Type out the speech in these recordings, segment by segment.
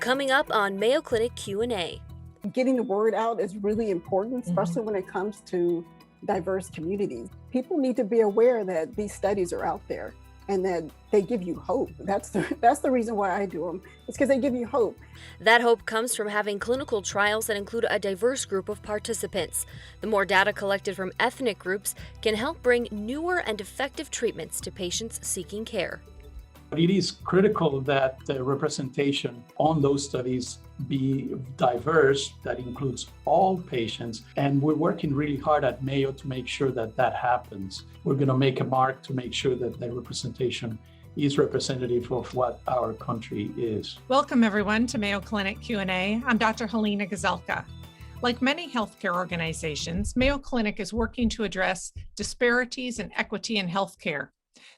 Coming up on Mayo Clinic Q&A. Getting the word out is really important, especially when it comes to diverse communities. People need to be aware that these studies are out there and that they give you hope. That's the reason why I do them. It's because they give you hope. That hope comes from having clinical trials that include a diverse group of participants. The more data collected from ethnic groups can help bring newer and effective treatments to patients seeking care. It is critical that the representation on those studies be diverse, that includes all patients. And we're working really hard at Mayo to make sure that that happens. We're going to make a mark to make sure that the representation is representative of what our country is. Welcome, everyone, to Mayo Clinic Q&A. I'm Dr. Helena Gazelka. Like many healthcare organizations, Mayo Clinic is working to address disparities and equity in healthcare.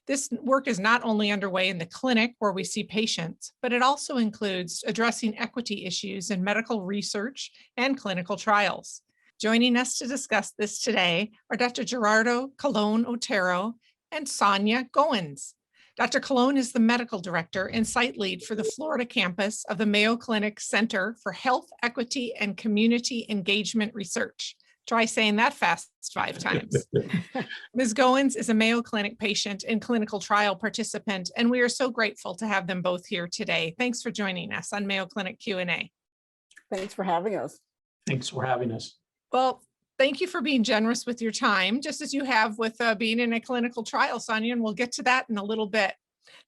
This work is not only underway in the clinic where we see patients, but it also includes addressing equity issues in medical research and clinical trials. Joining us to discuss this today are Dr. Gerardo Colon-Otero and Sonya Goins. Dr. Colon is the medical director and site lead for the Florida campus of the Mayo Clinic Center for Health, Equity, and Community Engagement Research. Try saying that fast 5 times. Ms. Goins is a Mayo Clinic patient and clinical trial participant, and we are so grateful to have them both here today. Thanks for joining us on Mayo Clinic Q&A. Thanks for having us. Thanks for having us. Well, thank you for being generous with your time, just as you have with being in a clinical trial, Sonya, and we'll get to that in a little bit.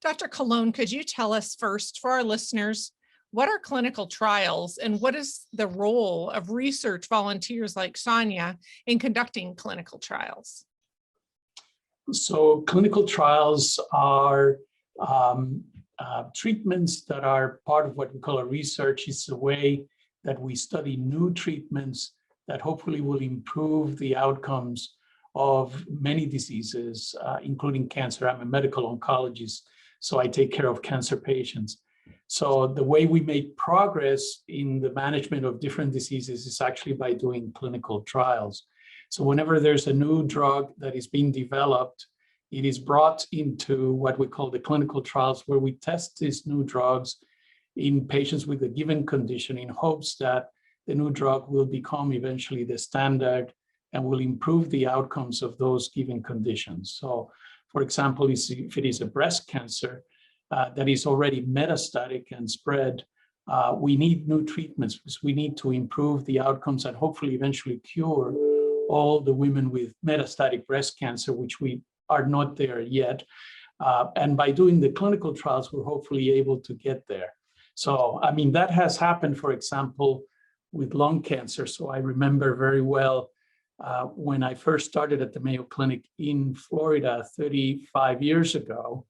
Dr. Colon, could you tell us first, for our listeners, what are clinical trials and what is the role of research volunteers like Sonya in conducting clinical trials? So clinical trials are treatments that are part of what we call a research. It's a way that we study new treatments that hopefully will improve the outcomes of many diseases, including cancer. I'm a medical oncologist, so I take care of cancer patients. So the way we make progress in the management of different diseases is actually by doing clinical trials. So whenever there's a new drug that is being developed, it is brought into what we call the clinical trials, where we test these new drugs in patients with a given condition in hopes that the new drug will become eventually the standard and will improve the outcomes of those given conditions. So, for example, if it is a breast cancer, that is already metastatic and spread, we need new treatments because we need to improve the outcomes and hopefully eventually cure all the women with metastatic breast cancer, which we are not there yet. And by doing the clinical trials, we're hopefully able to get there. So, I mean, that has happened, for example, with lung cancer. So I remember very well when I first started at the Mayo Clinic in Florida 35 years ago,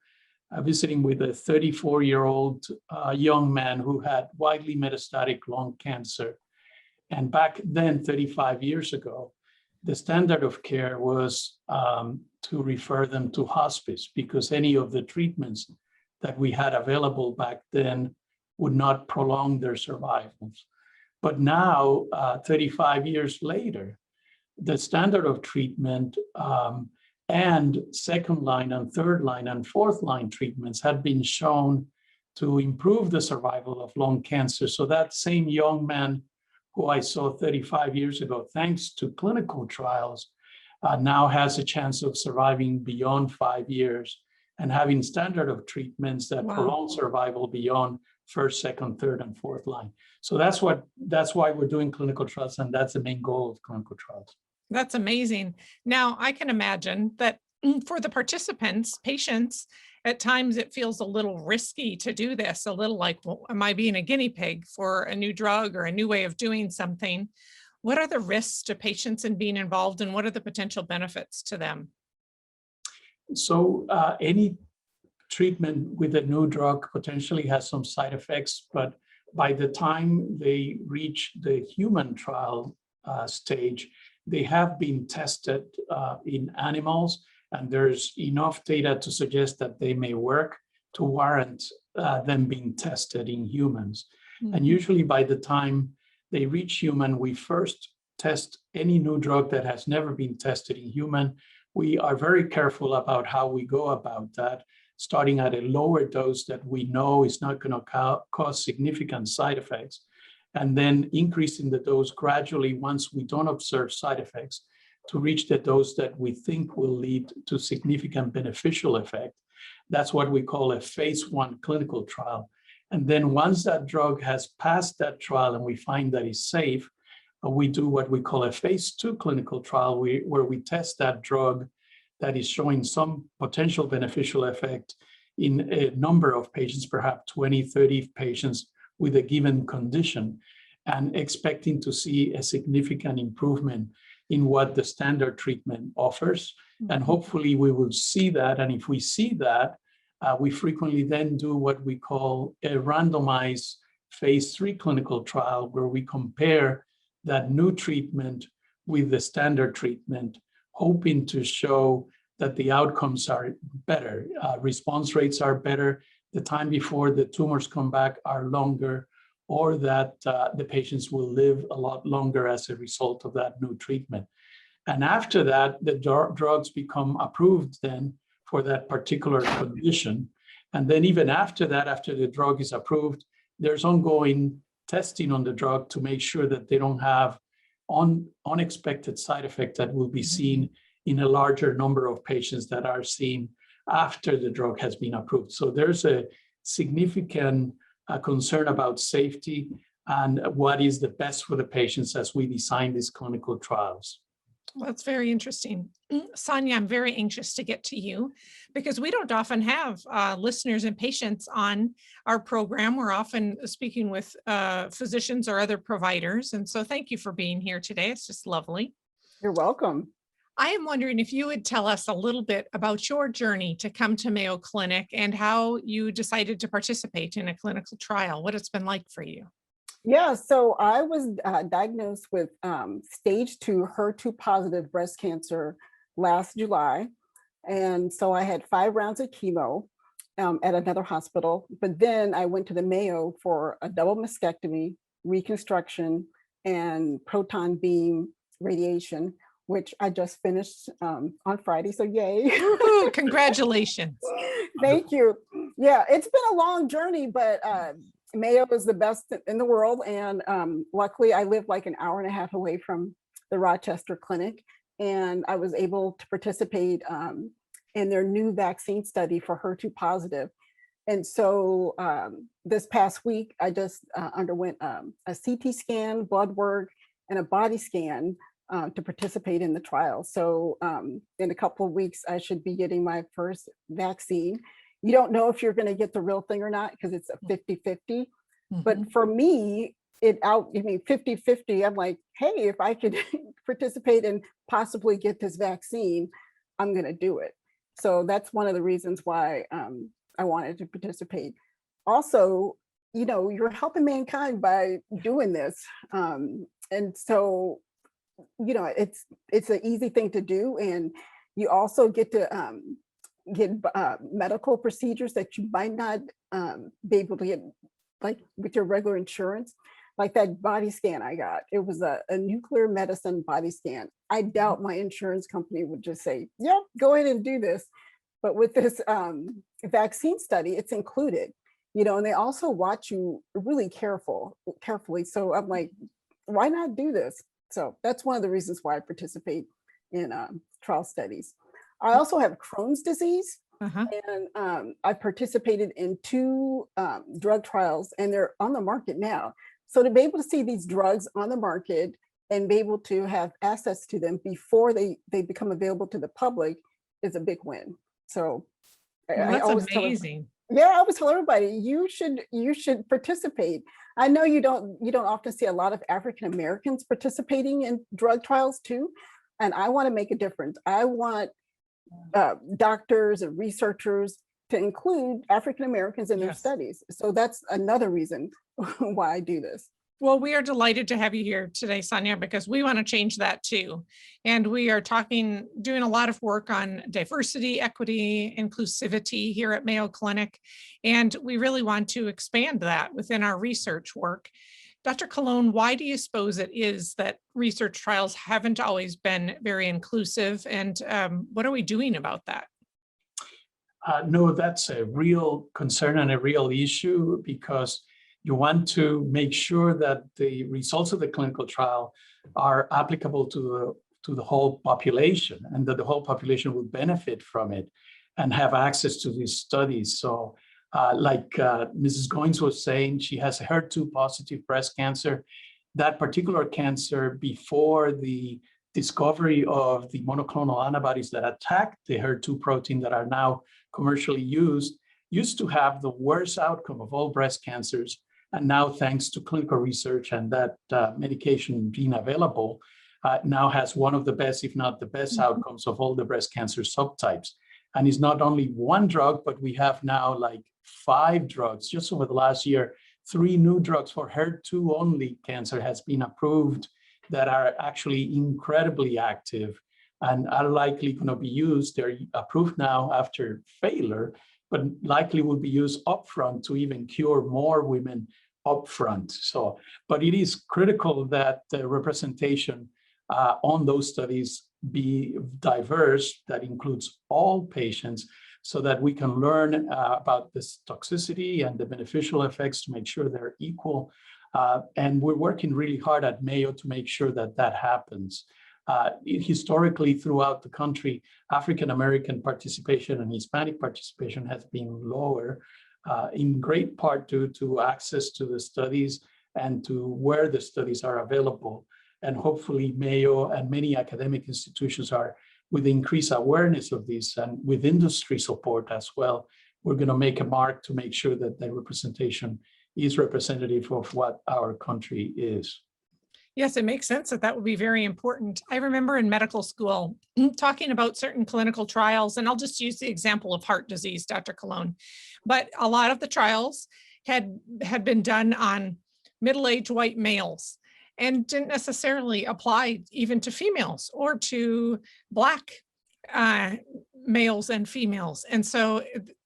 visiting with a 34-year-old young man who had widely metastatic lung cancer. And back then, 35 years ago, the standard of care was to refer them to hospice because any of the treatments that we had available back then would not prolong their survivals. But now, 35 years later, the standard of treatment and second line and third line and fourth line treatments had been shown to improve the survival of lung cancer. So that same young man who I saw 35 years ago, thanks to clinical trials, now has a chance of surviving beyond 5 years and having standard of treatments that prolong survival beyond first, second, third, and fourth line. So that's why we're doing clinical trials, and that's the main goal of clinical trials. That's amazing. Now, I can imagine that for the participants, patients, at times it feels a little risky to do this, a little like, well, am I being a guinea pig for a new drug or a new way of doing something? What are the risks to patients in being involved, and what are the potential benefits to them? So any treatment with a new drug potentially has some side effects, but by the time they reach the human trial stage, they have been tested in animals, and there's enough data to suggest that they may work to warrant them being tested in humans. Mm-hmm. And usually by the time they reach human, we first test any new drug that has never been tested in human. We are very careful about how we go about that starting at a lower dose that we know is not going to cause significant side effects, and then increasing the dose gradually once we don't observe side effects to reach the dose that we think will lead to significant beneficial effect. That's what we call a phase 1 clinical trial. And then once that drug has passed that trial and we find that it's safe, we do what we call a phase 2 clinical trial where we test that drug that is showing some potential beneficial effect in a number of patients, perhaps 20, 30 patients with a given condition, and expecting to see a significant improvement in what the standard treatment offers. And hopefully we will see that. And if we see that, we frequently then do what we call a randomized phase 3 clinical trial where we compare that new treatment with the standard treatment, hoping to show that the outcomes are better, response rates are better, the time before the tumors come back are longer, or that the patients will live a lot longer as a result of that new treatment. And after that, the drugs become approved then for that particular condition. And then even after that, after the drug is approved, there's ongoing testing on the drug to make sure that they don't have unexpected side effects that will be seen in a larger number of patients that are seen after the drug has been approved. So there's a significant concern about safety and what is the best for the patients as we design these clinical trials. Well, that's very interesting. Sonya, I'm very anxious to get to you because we don't often have listeners and patients on our program. We're often speaking with physicians or other providers. And so thank you for being here today. It's just lovely. You're welcome. I am wondering if you would tell us a little bit about your journey to come to Mayo Clinic and how you decided to participate in a clinical trial, what it's been like for you. Yeah, so I was diagnosed with stage 2 HER2 positive breast cancer last July. And so I had 5 rounds of chemo at another hospital. But then I went to the Mayo for a double mastectomy, reconstruction, and proton beam radiation, which I just finished on Friday. So yay. Ooh, congratulations. Thank you. Yeah, it's been a long journey, but Mayo is the best in the world. And luckily I live like an hour and a half away from the Rochester clinic. And I was able to participate in their new vaccine study for HER2 positive. And so this past week, I just underwent a CT scan, blood work, and a body scan to participate in the trial. So in a couple of weeks, I should be getting my first vaccine. You don't know if you're going to get the real thing or not because it's a 50-50. But for me, 50-50, I'm like, hey, if I could participate and possibly get this vaccine, I'm going to do it. So that's one of the reasons why I wanted to participate. Also, you know, you're helping mankind by doing this. And so, you know, it's an easy thing to do. And you also get to get medical procedures that you might not be able to get like with your regular insurance, like that body scan I got. It was a nuclear medicine body scan. I doubt my insurance company would just say, yep, go ahead and do this. But with this vaccine study, it's included, you know, and they also watch you really carefully. So I'm like, why not do this? So that's one of the reasons why I participate in trial studies. I also have Crohn's disease. And I participated in 2 drug trials and they're on the market now. So to be able to see these drugs on the market and be able to have access to them before they become available to the public is a big win. So that's amazing. I always tell everybody, you should participate. I know you don't often see a lot of African Americans participating in drug trials too. And I want to make a difference. I want doctors and researchers to include African Americans in their studies. So that's another reason why I do this. Well, we are delighted to have you here today, Sonya, because we want to change that too. And we are doing a lot of work on diversity, equity, inclusivity here at Mayo Clinic. And we really want to expand that within our research work. Dr. Colon, why do you suppose it is that research trials haven't always been very inclusive, and what are we doing about that? No, that's a real concern and a real issue, because you want to make sure that the results of the clinical trial are applicable to the whole population, and that the whole population will benefit from it and have access to these studies. So like Mrs. Goins was saying, she has a HER2 positive breast cancer. That particular cancer, before the discovery of the monoclonal antibodies that attack the HER2 protein that are now commercially used to have the worst outcome of all breast cancers. And now, thanks to clinical research and that medication being available, now has one of the best, if not the best, outcomes of all the breast cancer subtypes. And it's not only one drug, but we have now like 5 drugs. Just over the last year, 3 new drugs for HER2 only cancer has been approved that are actually incredibly active and are likely going to be used. They're approved now after failure, but likely will be used upfront to even cure more women upfront. So, but it is critical that the representation on those studies be diverse, that includes all patients, so that we can learn about this toxicity and the beneficial effects to make sure they're equal. And we're working really hard at Mayo to make sure that that happens. Historically, throughout the country, African-American participation and Hispanic participation has been lower, in great part due to access to the studies and to where the studies are available. And hopefully Mayo and many academic institutions are, with increased awareness of this and with industry support as well, we're going to make a mark to make sure that the representation is representative of what our country is. Yes, it makes sense that that would be very important. I remember in medical school talking about certain clinical trials, and I'll just use the example of heart disease, Dr. Colon. But a lot of the trials had been done on middle-aged white males and didn't necessarily apply even to females or to Black males and females. And so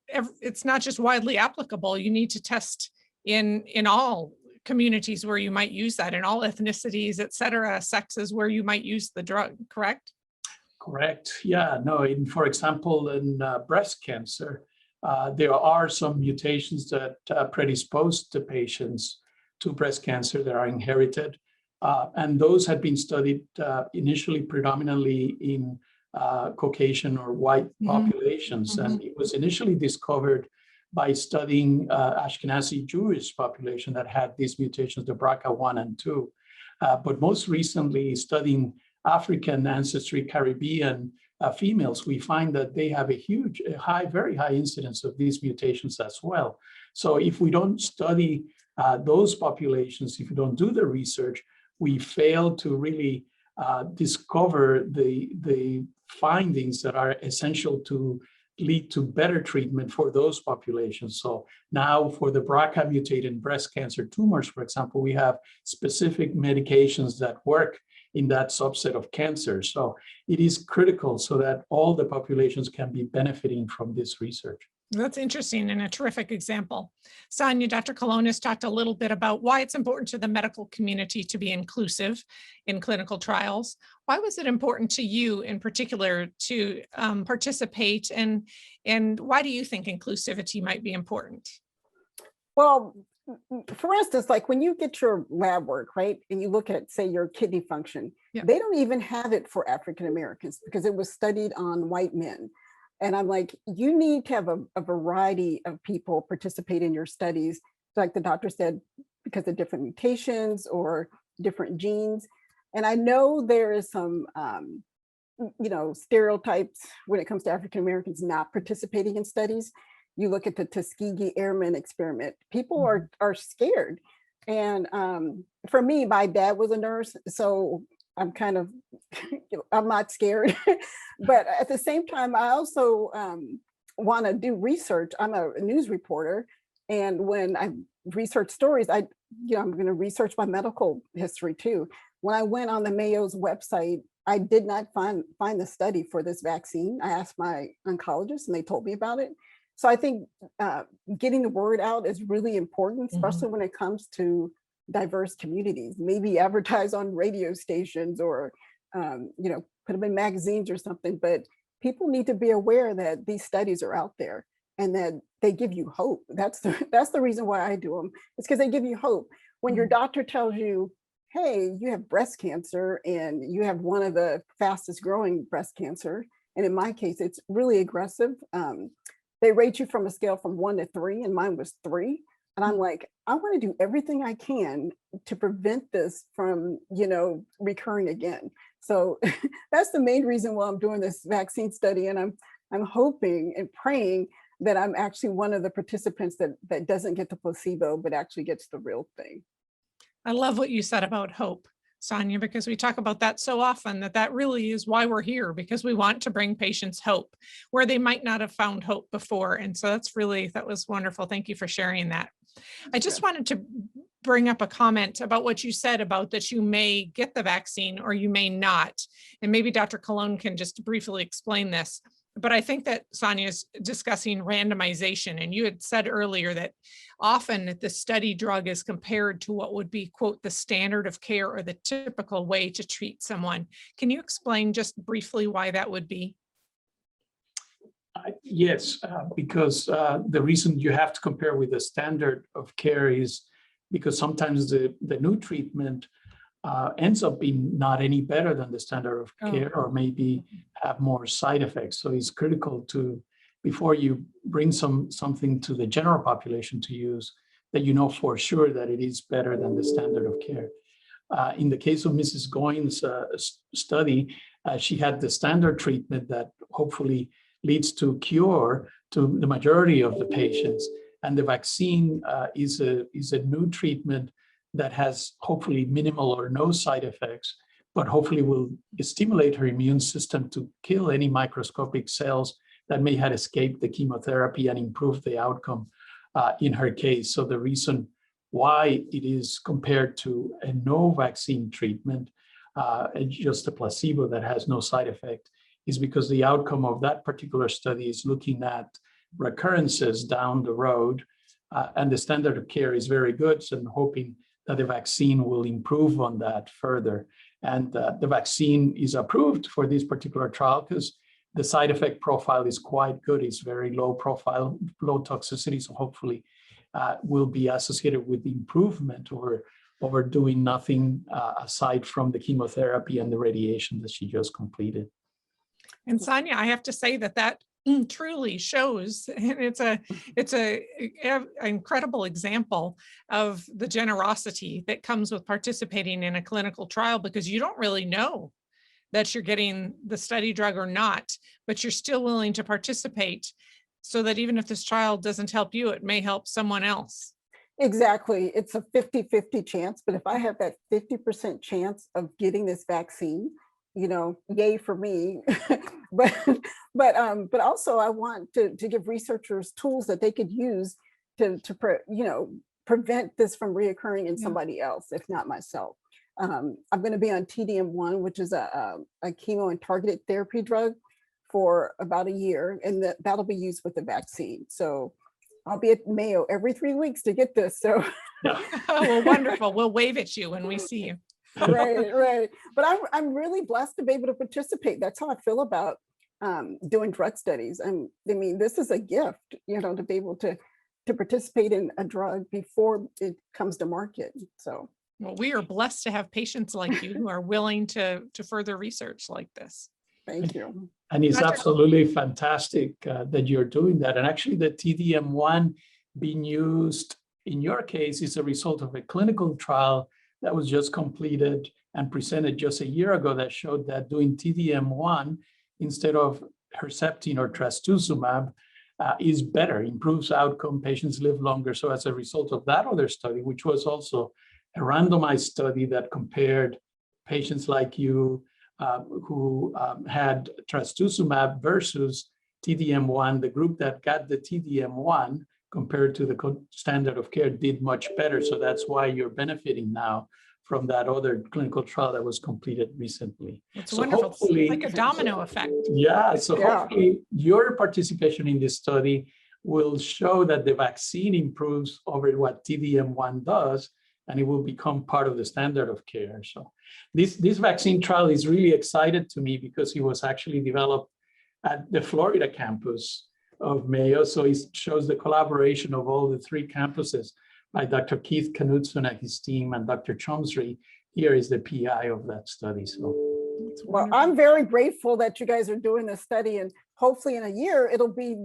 it's not just widely applicable. You need to test in all communities where you might use that, in all ethnicities, et cetera, sexes where you might use the drug, correct? Correct. Yeah, no, for example, in breast cancer, there are some mutations that predispose the patients to breast cancer that are inherited. And those had been studied initially predominantly in Caucasian or white populations. And it was initially discovered by studying Ashkenazi Jewish population that had these mutations, the BRCA1 and 2. But most recently, studying African ancestry, Caribbean females, we find that they have very high incidence of these mutations as well. So if we don't study those populations, if we don't do the research, we fail to really discover the findings that are essential to lead to better treatment for those populations. So now for the BRCA mutated breast cancer tumors, for example, we have specific medications that work in that subset of cancer. So it is critical so that all the populations can be benefiting from this research. That's interesting and a terrific example. Sonya, Dr. Colon has talked a little bit about why it's important to the medical community to be inclusive in clinical trials. Why was it important to you in particular to participate, and why do you think inclusivity might be important? Well, for instance, like when you get your lab work, right, and you look at, say, your kidney function, they don't even have it for African Americans because it was studied on white men. And I'm like, you need to have a variety of people participate in your studies, like the doctor said, because of different mutations or different genes. And I know there is some, stereotypes when it comes to African Americans not participating in studies. You look at the Tuskegee Airmen experiment, people are scared. And for me, my dad was a nurse, so I'm kind of, I'm not scared, but at the same time, I also want to do research. I'm a news reporter. And when I research stories, I'm going to research my medical history too. When I went on the Mayo's website, I did not find the study for this vaccine. I asked my oncologist and they told me about it. So I think getting the word out is really important, especially when it comes to diverse communities. Maybe advertise on radio stations or put them in magazines or something, but people need to be aware that these studies are out there and that they give you hope. That's the reason why I do them. It's because they give you hope. When your doctor tells you, hey, you have breast cancer and you have one of the fastest growing breast cancer, and in my case, it's really aggressive. They rate you from a scale from 1 to 3, and mine was 3. And I'm like, I want to do everything I can to prevent this from, recurring again. So that's the main reason why I'm doing this vaccine study. And I'm hoping and praying that I'm actually one of the participants that doesn't get the placebo, but actually gets the real thing. I love what you said about hope, Sonya, because we talk about that so often, that really is why we're here, because we want to bring patients hope where they might not have found hope before. And so that was wonderful. Thank you for sharing that. I just wanted to bring up a comment about what you said about that you may get the vaccine or you may not. And maybe Dr. Colon can just briefly explain this. But I think that Sonya is discussing randomization. And you had said earlier that often the study drug is compared to what would be, quote, the standard of care or the typical way to treat someone. Can you explain just briefly why that would be? Yes, because the reason you have to compare with the standard of care is because sometimes the new treatment ends up being not any better than the standard of care, or maybe have more side effects. So it's critical to, before you bring something to the general population to use, that you know for sure that it is better than the standard of care. In the case of Mrs. Goins' study, she had the standard treatment that hopefully leads to cure to the majority of the patients. And the vaccine is a new treatment that has hopefully minimal or no side effects, but hopefully will stimulate her immune system to kill any microscopic cells that may have escaped the chemotherapy and improve the outcome in her case. So the reason why it is compared to a no vaccine treatment, just a placebo that has no side effect, is because the outcome of that particular study is looking at recurrences down the road, and the standard of care is very good, so I'm hoping that the vaccine will improve on that further. And the vaccine is approved for this particular trial because the side effect profile is quite good. It's very low profile, low toxicity, so hopefully will be associated with improvement over doing nothing aside from the chemotherapy and the radiation that she just completed. And Sonya, I have to say that truly shows, and it's a incredible example of the generosity that comes with participating in a clinical trial, because you don't really know that you're getting the study drug or not, but you're still willing to participate so that even if this trial doesn't help you, it may help someone else. Exactly. It's a 50-50 chance, but if I have that 50% chance of getting this vaccine, yay for me. but also I want to give researchers tools that they could use to prevent this from reoccurring in somebody else, if not myself. I'm going to be on TDM1, which is a chemo and targeted therapy drug, for about a year, and that'll be used with the vaccine. So I'll be at Mayo every 3 weeks to get this. So oh, well, wonderful. We'll wave at you when we see you. Right. But I'm really blessed to be able to participate. That's how I feel about doing drug studies. I mean, this is a gift, to be able to participate in a drug before it comes to market. So, well, we are blessed to have patients like you who are willing to further research like this. Thank you. And it's absolutely fantastic that you're doing that. And actually the TDM1 being used in your case is a result of a clinical trial that was just completed and presented just a year ago that showed that doing TDM1 instead of Herceptin or trastuzumab is better, improves outcome, patients live longer. So as a result of that other study, which was also a randomized study that compared patients like you who had trastuzumab versus TDM1, the group that got the TDM1 compared to the standard of care did much better. So that's why you're benefiting now from that other clinical trial that was completed recently. It's so wonderful. Hopefully, it's like a domino effect. Hopefully your participation in this study will show that the vaccine improves over what TDM1 does, and it will become part of the standard of care. So this vaccine trial is really excited to me because it was actually developed at the Florida campus of Mayo. So it shows the collaboration of all the three campuses by Dr. Keith Knudsen and his team and Dr. Chomsri. Here is the PI of that study. So, well, I'm very grateful that you guys are doing this study, and hopefully in a year it'll be,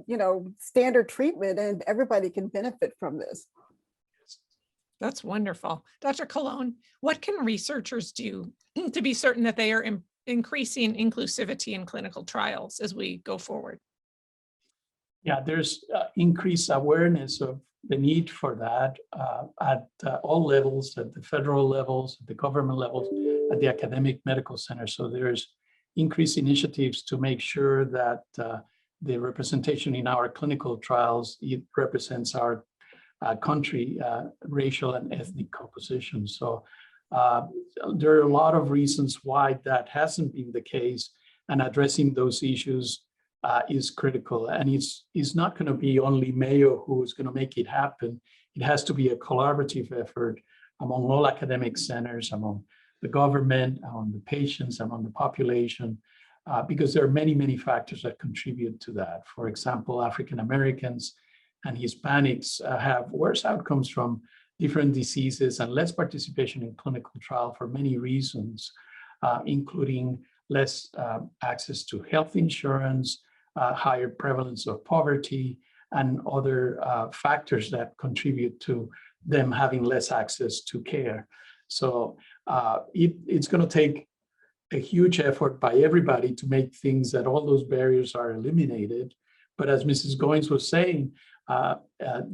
standard treatment and everybody can benefit from this. That's wonderful. Dr. Colon, what can researchers do to be certain that they are increasing inclusivity in clinical trials as we go forward? Yeah, there's increased awareness of the need for that at all levels, at the federal levels, at the government levels, at the academic medical center. So there's increased initiatives to make sure that the representation in our clinical trials, it represents our country, racial and ethnic composition. So there are a lot of reasons why that hasn't been the case, and addressing those issues is critical. And it's not going to be only Mayo who is going to make it happen. It has to be a collaborative effort among all academic centers, among the government, among the patients, among the population, because there are many, many factors that contribute to that. For example, African Americans and Hispanics have worse outcomes from different diseases and less participation in clinical trial for many reasons, including less access to health insurance, higher prevalence of poverty, and other factors that contribute to them having less access to care. So it's going to take a huge effort by everybody to make things that all those barriers are eliminated. But as Mrs. Goins was saying,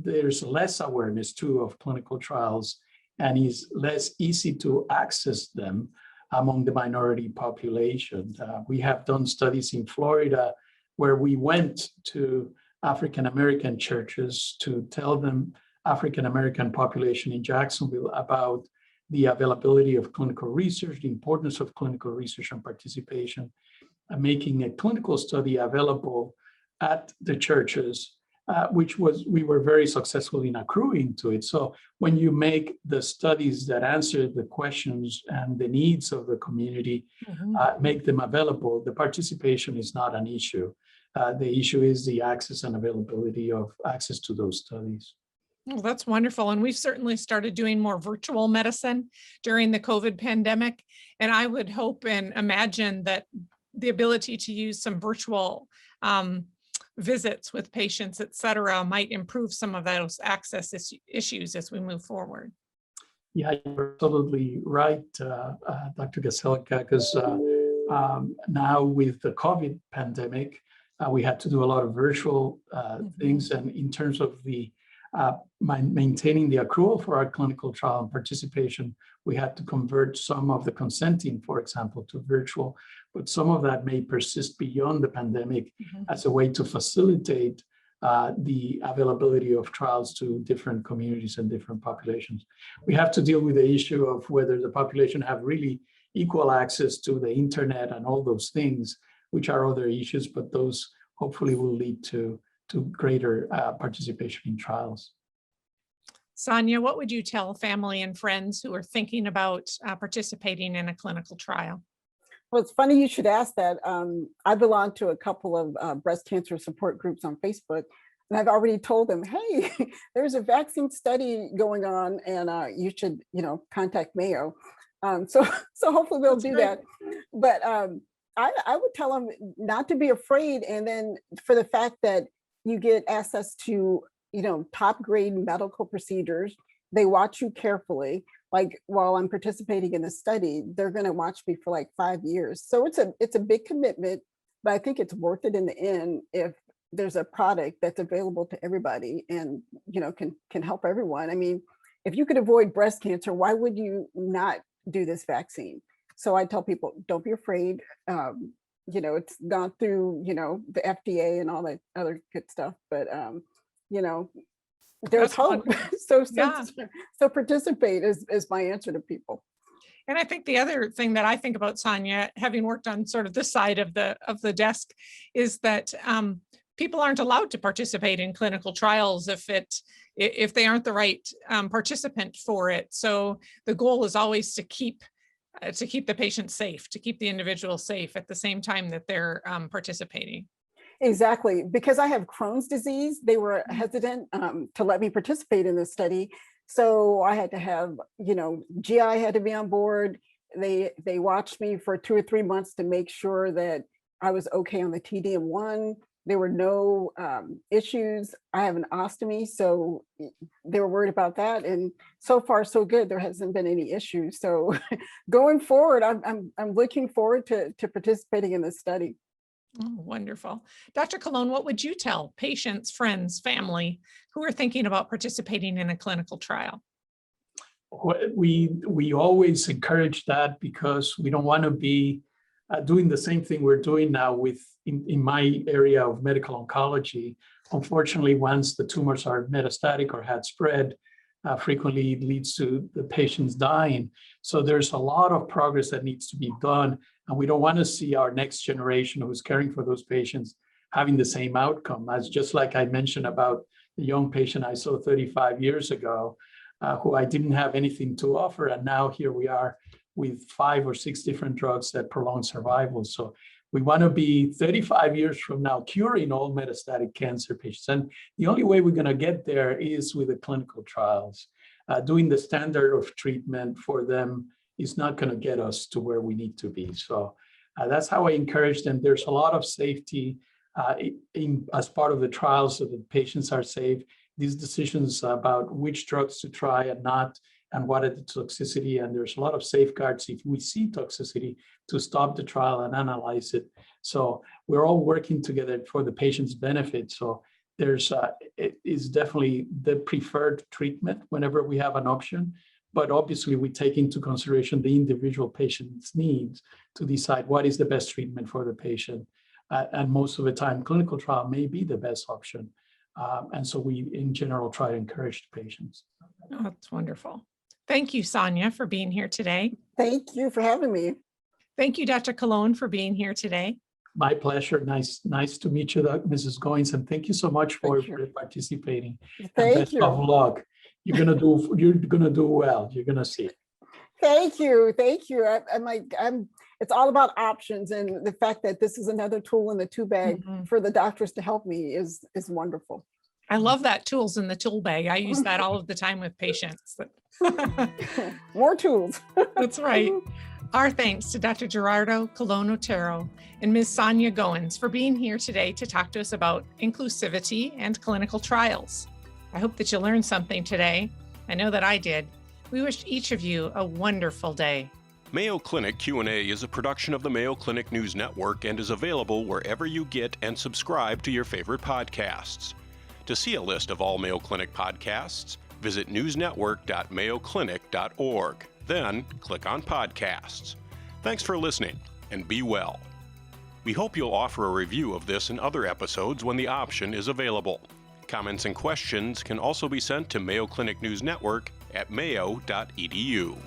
there's less awareness too of clinical trials, and it's less easy to access them among the minority population. We have done studies in Florida where we went to African American churches to tell them, African American population in Jacksonville, about the availability of clinical research, the importance of clinical research and participation, and making a clinical study available at the churches, which we were very successful in accruing to it. So when you make the studies that answer the questions and the needs of the community, make them available, the participation is not an issue. The issue is the access and availability of access to those studies. Well, that's wonderful. And we've certainly started doing more virtual medicine during the COVID pandemic. And I would hope and imagine that the ability to use some virtual visits with patients, et cetera, might improve some of those access issues as we move forward. Yeah, you're absolutely right, Dr. Gazelka, because now with the COVID pandemic, we had to do a lot of virtual things. And in terms of the maintaining the accrual for our clinical trial and participation, we had to convert some of the consenting, for example, to virtual, but some of that may persist beyond the pandemic as a way to facilitate the availability of trials to different communities and different populations. We have to deal with the issue of whether the population have really equal access to the internet and all those things, which are other issues, but those hopefully will lead to greater participation in trials. Sonya, what would you tell family and friends who are thinking about participating in a clinical trial? Well, it's funny you should ask that. I belong to a couple of breast cancer support groups on Facebook, and I've already told them, hey, there's a vaccine study going on, and you should, contact Mayo. So hopefully they'll do that. But I would tell them not to be afraid, and then for the fact that you get access to, top grade medical procedures. They watch you carefully. Like while I'm participating in the study, they're going to watch me for like 5 years. So it's a big commitment, but I think it's worth it in the end if there's a product that's available to everybody and, can help everyone. I mean, if you could avoid breast cancer, why would you not do this vaccine? So I tell people, don't be afraid. It's gone through, the FDA and all that other good stuff, but there's hope. So participate is my answer to people. And I think the other thing that I think about, Sonya, having worked on sort of this side of the desk, is that people aren't allowed to participate in clinical trials if they aren't the right participant for it. So the goal is always to keep the patient safe, to keep the individual safe at the same time that they're participating. Exactly. Because I have Crohn's disease, they were hesitant to let me participate in this study. So I had to have, GI had to be on board. They watched me for 2 or 3 months to make sure that I was okay on the TDM1. There were no issues. I have an ostomy, so they were worried about that. And so far, so good. There hasn't been any issues. So going forward, I'm looking forward to participating in this study. Oh, wonderful. Dr. Colon, what would you tell patients, friends, family who are thinking about participating in a clinical trial? We always encourage that because we don't want to be doing the same thing we're doing now in my area of medical oncology. Unfortunately, once the tumors are metastatic or had spread, frequently it leads to the patients dying. So there's a lot of progress that needs to be done. And we don't want to see our next generation who's caring for those patients having the same outcome. As just like I mentioned about the young patient I saw 35 years ago, who I didn't have anything to offer. And now here we are with 5 or 6 different drugs that prolong survival. So we want to be 35 years from now curing all metastatic cancer patients. And the only way we're going to get there is with the clinical trials. Doing the standard of treatment for them is not going to get us to where we need to be. So that's how I encourage them. There's a lot of safety as part of the trials so that patients are safe. These decisions about which drugs to try and not, and what are the toxicity, and there's a lot of safeguards if we see toxicity to stop the trial and analyze it. So we're all working together for the patient's benefit. So it is definitely the preferred treatment whenever we have an option. But obviously, we take into consideration the individual patient's needs to decide what is the best treatment for the patient. And most of the time, clinical trial may be the best option. And so we, in general, try to encourage the patients. Oh, that's wonderful. Thank you, Sonya, for being here today. Thank you for having me. Thank you, Dr. Colon, for being here today. My pleasure. Nice to meet you, Mrs. Goins, and thank you so much for participating. Thank you. Best of luck. You're gonna do well. You're gonna see. Thank you. It's all about options, and the fact that this is another tool in the tool bag for the doctors to help me is wonderful. I love that tools in the tool bag. I use that all of the time with patients. More tools. That's right. Our thanks to Dr. Gerardo Colon-Otero and Ms. Sonya Goins for being here today to talk to us about inclusivity and clinical trials. I hope that you learned something today. I know that I did. We wish each of you a wonderful day. Mayo Clinic Q&A is a production of the Mayo Clinic News Network and is available wherever you get and subscribe to your favorite podcasts. To see a list of all Mayo Clinic podcasts, visit newsnetwork.mayoclinic.org. Then click on Podcasts. Thanks for listening, and be well. We hope you'll offer a review of this and other episodes when the option is available. Comments and questions can also be sent to Mayo Clinic News Network at mayo.edu.